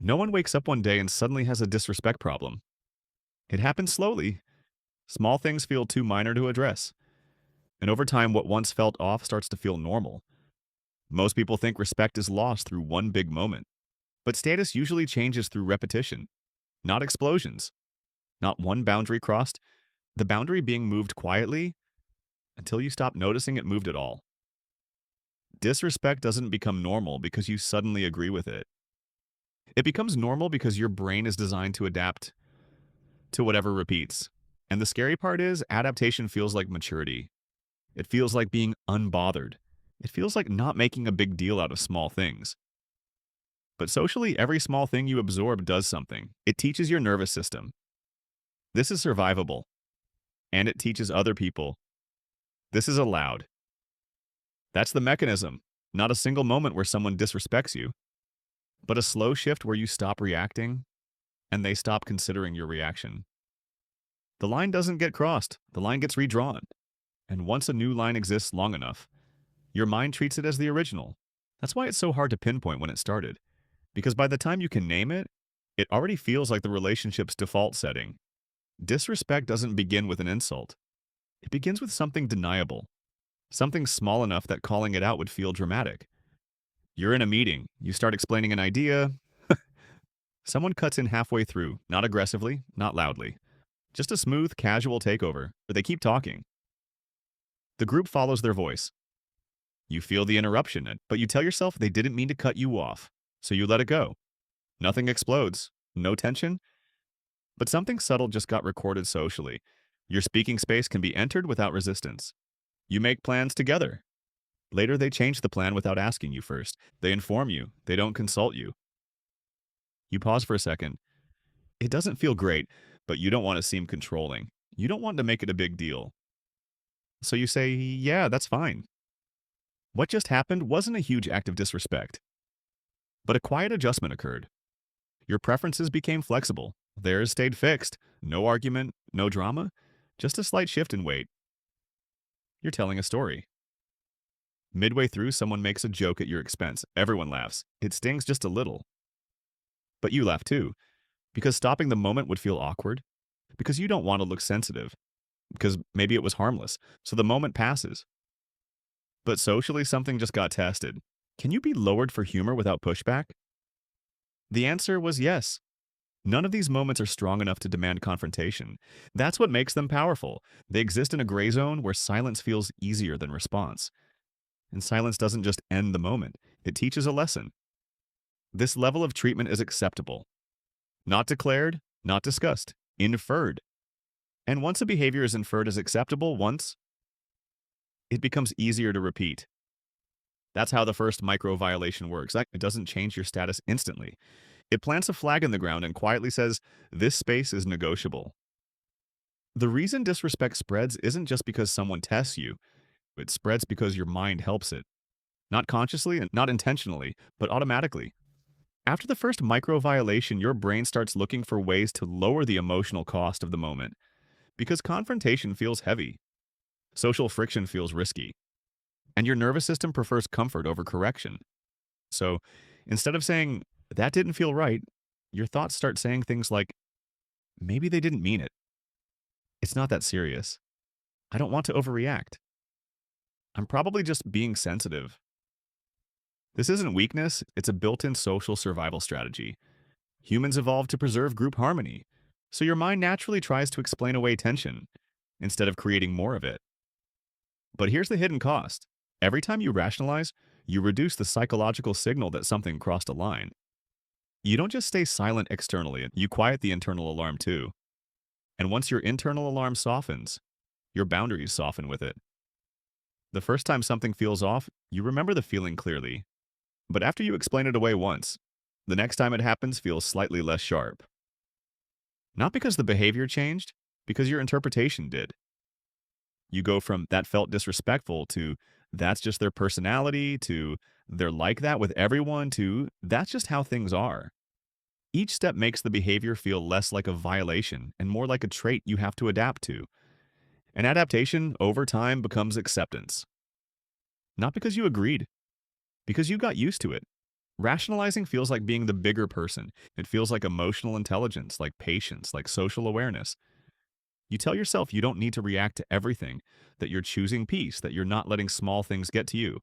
No one wakes up one day and suddenly has a disrespect problem. It happens slowly. Small things feel too minor to address. And over time, what once felt off starts to feel normal. Most people think respect is lost through one big moment. But status usually changes through repetition, not explosions. Not one boundary crossed, the boundary being moved quietly until you stop noticing it moved at all. Disrespect doesn't become normal because you suddenly agree with it. It becomes normal because your brain is designed to adapt to whatever repeats. And the scary part is, adaptation feels like maturity. It feels like being unbothered. It feels like not making a big deal out of small things. But socially, every small thing you absorb does something. It teaches your nervous system. This is survivable. And it teaches other people. This is allowed. That's the mechanism. Not a single moment where someone disrespects you, but a slow shift where you stop reacting and they stop considering your reaction. The line doesn't get crossed, the line gets redrawn. And once a new line exists long enough, your mind treats it as the original. That's why it's so hard to pinpoint when it started. Because by the time you can name it, it already feels like the relationship's default setting. Disrespect doesn't begin with an insult. It begins with something deniable. Something small enough that calling it out would feel dramatic. You're in a meeting, you start explaining an idea. Someone cuts in halfway through, not aggressively, not loudly. Just a smooth, casual takeover, but they keep talking. The group follows their voice. You feel the interruption, but you tell yourself they didn't mean to cut you off, so you let it go. Nothing explodes, no tension, but something subtle just got recorded socially. Your speaking space can be entered without resistance. You make plans together. Later, they change the plan without asking you first. They inform you. They don't consult you. You pause for a second. It doesn't feel great, but you don't want to seem controlling. You don't want to make it a big deal. So you say, yeah, that's fine. What just happened wasn't a huge act of disrespect, but a quiet adjustment occurred. Your preferences became flexible. Theirs stayed fixed. No argument, no drama, just a slight shift in weight. You're telling a story. Midway through, someone makes a joke at your expense. Everyone laughs. It stings just a little. But you laugh too, because stopping the moment would feel awkward, because you don't want to look sensitive, because maybe it was harmless, so the moment passes. But socially, something just got tested. Can you be lowered for humor without pushback? The answer was yes. None of these moments are strong enough to demand confrontation. That's what makes them powerful. They exist in a gray zone where silence feels easier than response. And silence doesn't just end the moment, it teaches a lesson. This level of treatment is acceptable. Not declared, not discussed, inferred. And once a behavior is inferred as acceptable once, it becomes easier to repeat. That's how the first micro violation works. It doesn't change your status instantly. It plants a flag in the ground and quietly says, this space is negotiable. The reason disrespect spreads isn't just because someone tests you. It spreads because your mind helps it. Not consciously and not intentionally, but automatically. After the first micro violation, your brain starts looking for ways to lower the emotional cost of the moment. Because confrontation feels heavy. Social friction feels risky. And your nervous system prefers comfort over correction. So instead of saying, that didn't feel right, your thoughts start saying things like, maybe they didn't mean it. It's not that serious. I don't want to overreact. I'm probably just being sensitive. This isn't weakness, it's a built-in social survival strategy. Humans evolved to preserve group harmony, so your mind naturally tries to explain away tension instead of creating more of it. But here's the hidden cost. Every time you rationalize, you reduce the psychological signal that something crossed a line. You don't just stay silent externally, you quiet the internal alarm too. And once your internal alarm softens, your boundaries soften with it. The first time something feels off, you remember the feeling clearly. But after you explain it away once, the next time it happens feels slightly less sharp. Not because the behavior changed, because your interpretation did. You go from that felt disrespectful to that's just their personality to they're like that with everyone to that's just how things are. Each step makes the behavior feel less like a violation and more like a trait you have to adapt to. And adaptation, over time, becomes acceptance. Not because you agreed, because you got used to it. Rationalizing feels like being the bigger person. It feels like emotional intelligence, like patience, like social awareness. You tell yourself you don't need to react to everything, that you're choosing peace, that you're not letting small things get to you.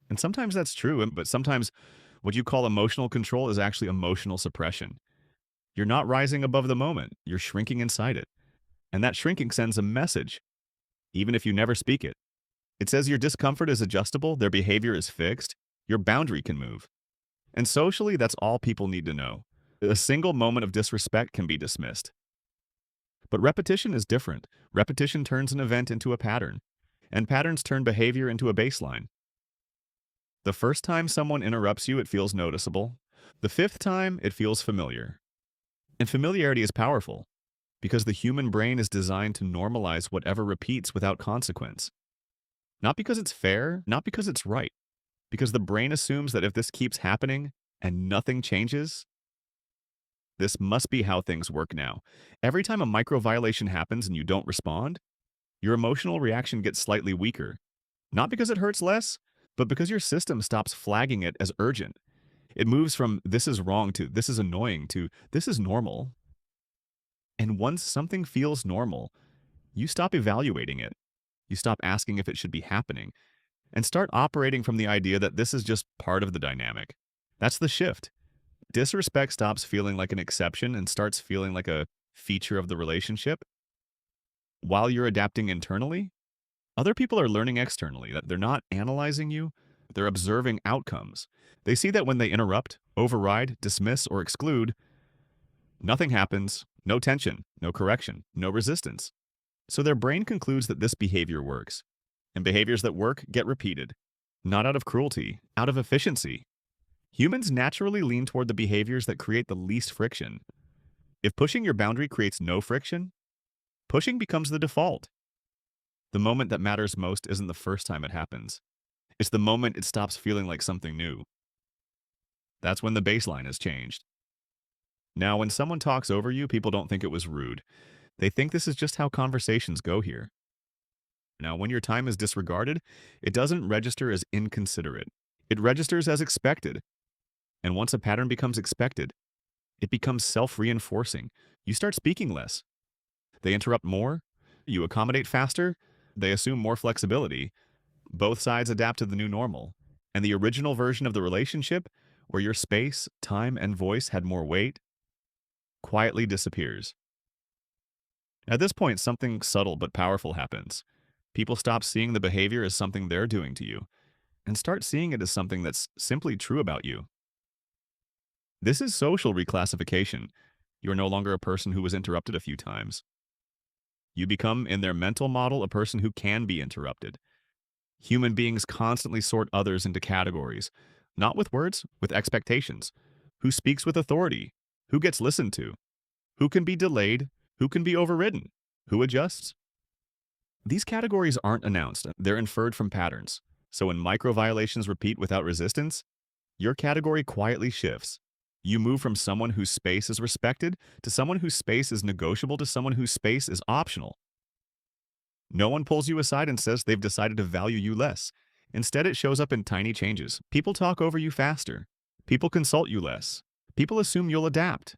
And sometimes that's true, but sometimes what you call emotional control is actually emotional suppression. You're not rising above the moment, you're shrinking inside it. And that shrinking sends a message, even if you never speak it. It says your discomfort is adjustable, their behavior is fixed, your boundary can move. And socially, that's all people need to know. A single moment of disrespect can be dismissed. But repetition is different. Repetition turns an event into a pattern, and patterns turn behavior into a baseline. The first time someone interrupts you, it feels noticeable. The fifth time, it feels familiar. And familiarity is powerful because the human brain is designed to normalize whatever repeats without consequence. Not because it's fair, not because it's right, because the brain assumes that if this keeps happening and nothing changes, this must be how things work now. Every time a micro violation happens and you don't respond, your emotional reaction gets slightly weaker. Not because it hurts less, but because your system stops flagging it as urgent. It moves from this is wrong to this is annoying to this is normal. And once something feels normal, you stop evaluating it. You stop asking if it should be happening and start operating from the idea that this is just part of the dynamic. That's the shift. Disrespect stops feeling like an exception and starts feeling like a feature of the relationship. While you're adapting internally, other people are learning externally that they're not analyzing you, they're observing outcomes. They see that when they interrupt, override, dismiss, or exclude, nothing happens, no tension, no correction, no resistance. So their brain concludes that this behavior works. And behaviors that work get repeated. Not out of cruelty, out of efficiency. Humans naturally lean toward the behaviors that create the least friction. If pushing your boundary creates no friction, pushing becomes the default. The moment that matters most isn't the first time it happens. It's the moment it stops feeling like something new. That's when the baseline has changed. Now, when someone talks over you, people don't think it was rude. They think this is just how conversations go here. Now, when your time is disregarded, it doesn't register as inconsiderate. It registers as expected. And once a pattern becomes expected, it becomes self-reinforcing. You start speaking less. They interrupt more. You accommodate faster. They assume more flexibility. Both sides adapt to the new normal. And the original version of the relationship, where your space, time, and voice had more weight, quietly disappears. At this point, something subtle but powerful happens. People stop seeing the behavior as something they're doing to you and start seeing it as something that's simply true about you. This is social reclassification. You're no longer a person who was interrupted a few times. You become, in their mental model, a person who can be interrupted. Human beings constantly sort others into categories, not with words, with expectations. Who speaks with authority? Who gets listened to? Who can be delayed? Who can be overridden? Who adjusts? These categories aren't announced, they're inferred from patterns. So when micro violations repeat without resistance, your category quietly shifts. You move from someone whose space is respected to someone whose space is negotiable to someone whose space is optional. No one pulls you aside and says they've decided to value you less. Instead, it shows up in tiny changes. People talk over you faster. People consult you less. People assume you'll adapt.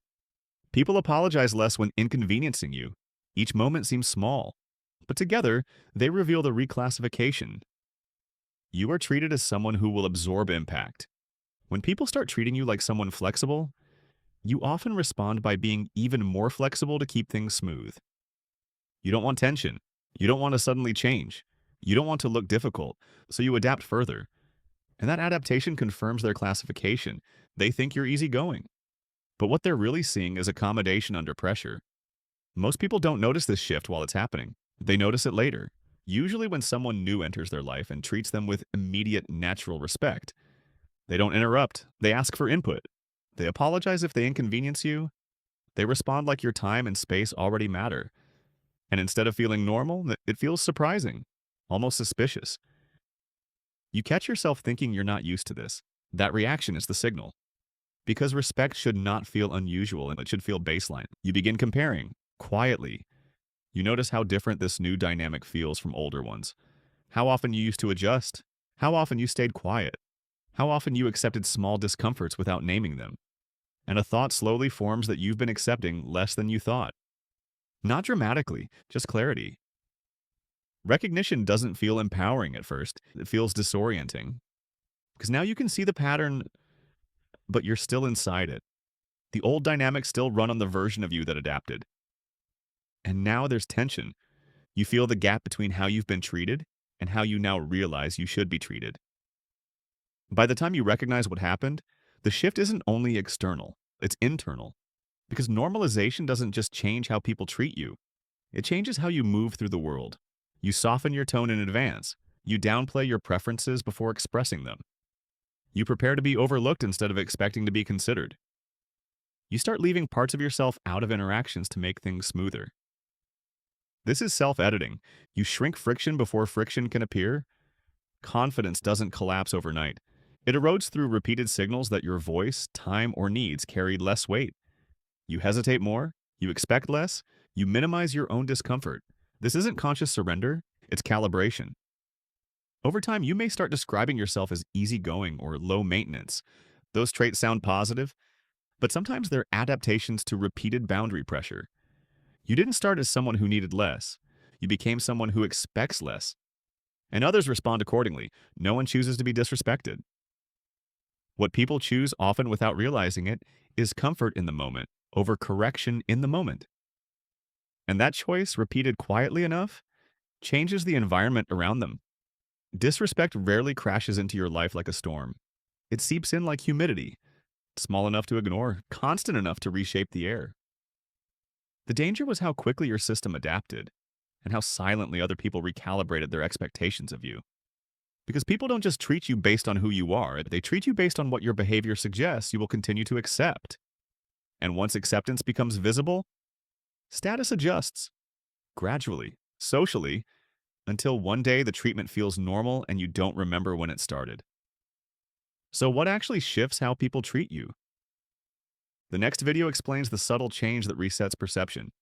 People apologize less when inconveniencing you. Each moment seems small, but together, they reveal the reclassification. You are treated as someone who will absorb impact. When people start treating you like someone flexible, you often respond by being even more flexible to keep things smooth. You don't want tension. You don't want to suddenly change. You don't want to look difficult, so you adapt further. And that adaptation confirms their classification. They think you're easygoing. But what they're really seeing is accommodation under pressure. Most people don't notice this shift while it's happening. They notice it later, usually when someone new enters their life and treats them with immediate natural respect. They don't interrupt. They ask for input. They apologize if they inconvenience you. They respond like your time and space already matter. And instead of feeling normal, it feels surprising, almost suspicious. You catch yourself thinking you're not used to this. That reaction is the signal. Because respect should not feel unusual and it should feel baseline. You begin comparing, quietly. You notice how different this new dynamic feels from older ones. How often you used to adjust. How often you stayed quiet. how often you accepted small discomforts without naming them, and a thought slowly forms that you've been accepting less than you thought. Not dramatically, just clarity. Recognition doesn't feel empowering at first, it feels disorienting. Because now you can see the pattern, but you're still inside it. The old dynamics still run on the version of you that adapted. And now there's tension. You feel the gap between how you've been treated and how you now realize you should be treated. By the time you recognize what happened, the shift isn't only external, it's internal. Because normalization doesn't just change how people treat you, it changes how you move through the world. You soften your tone in advance. You downplay your preferences before expressing them. You prepare to be overlooked instead of expecting to be considered. You start leaving parts of yourself out of interactions to make things smoother. This is self-editing. You shrink friction before friction can appear. Confidence doesn't collapse overnight. It erodes through repeated signals that your voice, time, or needs carried less weight. You hesitate more, you expect less, you minimize your own discomfort. This isn't conscious surrender, it's calibration. Over time, you may start describing yourself as easygoing or low maintenance. Those traits sound positive, but sometimes they're adaptations to repeated boundary pressure. You didn't start as someone who needed less. You became someone who expects less. And others respond accordingly. No one chooses to be disrespected. What people choose, often without realizing it, is comfort in the moment over correction in the moment. And that choice, repeated quietly enough, changes the environment around them. Disrespect rarely crashes into your life like a storm. It seeps in like humidity, small enough to ignore, constant enough to reshape the air. The danger was how quickly your system adapted, and how silently other people recalibrated their expectations of you. Because people don't just treat you based on who you are, they treat you based on what your behavior suggests you will continue to accept. And once acceptance becomes visible, status adjusts, gradually, socially, until one day the treatment feels normal and you don't remember when it started. So what actually shifts how people treat you? The next video explains the subtle change that resets perception.